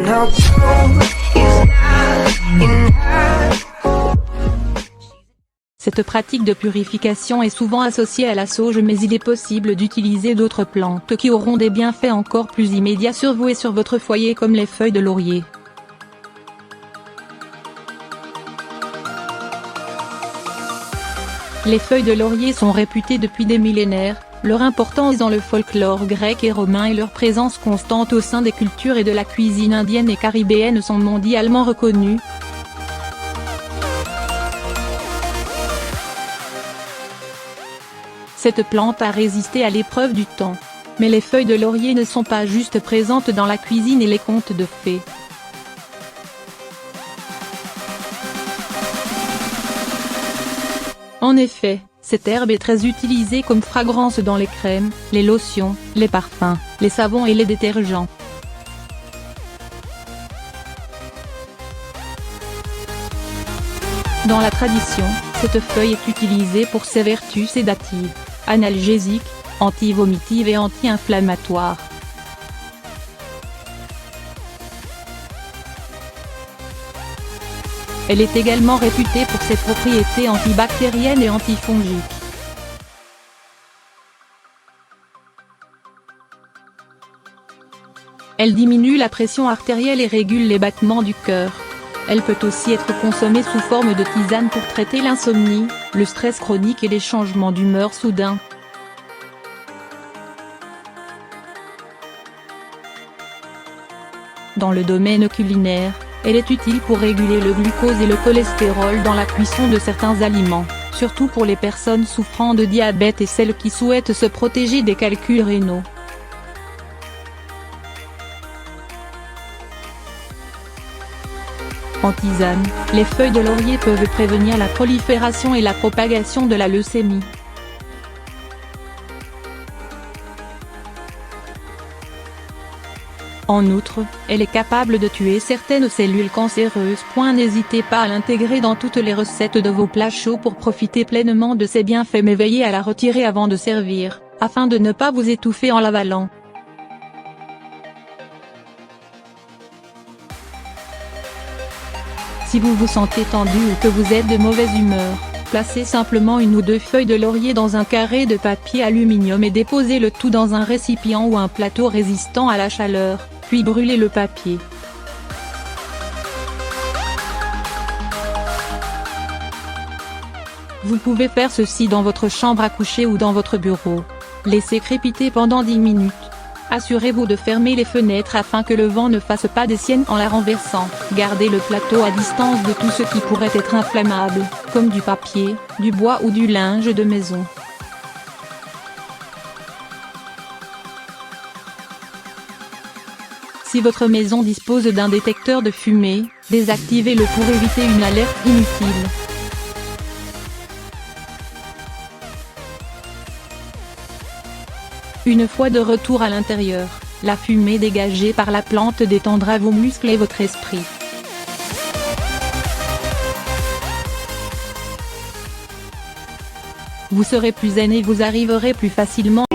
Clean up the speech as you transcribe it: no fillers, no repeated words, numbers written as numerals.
no blue is not enough. Cette pratique de purification est souvent associée à la sauge, mais il est possible d'utiliser d'autres plantes qui auront des bienfaits encore plus immédiats sur vous et sur votre foyer, comme les feuilles de laurier. Les feuilles de laurier sont réputées depuis des millénaires, leur importance dans le folklore grec et romain et leur présence constante au sein des cultures et de la cuisine indienne et caribéenne sont mondialement reconnues. Cette plante a résisté à l'épreuve du temps. Mais les feuilles de laurier ne sont pas juste présentes dans la cuisine et les contes de fées. En effet, cette herbe est très utilisée comme fragrance dans les crèmes, les lotions, les parfums, les savons et les détergents. Dans la tradition, cette feuille est utilisée pour ses vertus sédatives, analgésiques, anti-vomitives et anti-inflammatoires. Elle est également réputée pour ses propriétés antibactériennes et antifongiques. Elle diminue la pression artérielle et régule les battements du cœur. Elle peut aussi être consommée sous forme de tisane pour traiter l'insomnie, le stress chronique et les changements d'humeur soudains. Dans le domaine culinaire, elle est utile pour réguler le glucose et le cholestérol dans la cuisson de certains aliments, surtout pour les personnes souffrant de diabète et celles qui souhaitent se protéger des calculs rénaux. En tisane, les feuilles de laurier peuvent prévenir la prolifération et la propagation de la leucémie. En outre, elle est capable de tuer certaines cellules cancéreuses. N'hésitez pas à l'intégrer dans toutes les recettes de vos plats chauds pour profiter pleinement de ses bienfaits, mais veillez à la retirer avant de servir, afin de ne pas vous étouffer en l'avalant. Si vous vous sentez tendu ou que vous êtes de mauvaise humeur, placez simplement une ou deux feuilles de laurier dans un carré de papier aluminium et déposez le tout dans un récipient ou un plateau résistant à la chaleur, puis brûlez le papier. Vous pouvez faire ceci dans votre chambre à coucher ou dans votre bureau. Laissez crépiter pendant 10 minutes. Assurez-vous de fermer les fenêtres afin que le vent ne fasse pas des siennes en la renversant. Gardez le plateau à distance de tout ce qui pourrait être inflammable, comme du papier, du bois ou du linge de maison. Si votre maison dispose d'un détecteur de fumée, désactivez-le pour éviter une alerte inutile. Une fois de retour à l'intérieur, la fumée dégagée par la plante détendra vos muscles et votre esprit. Vous serez plus zen et vous arriverez plus facilement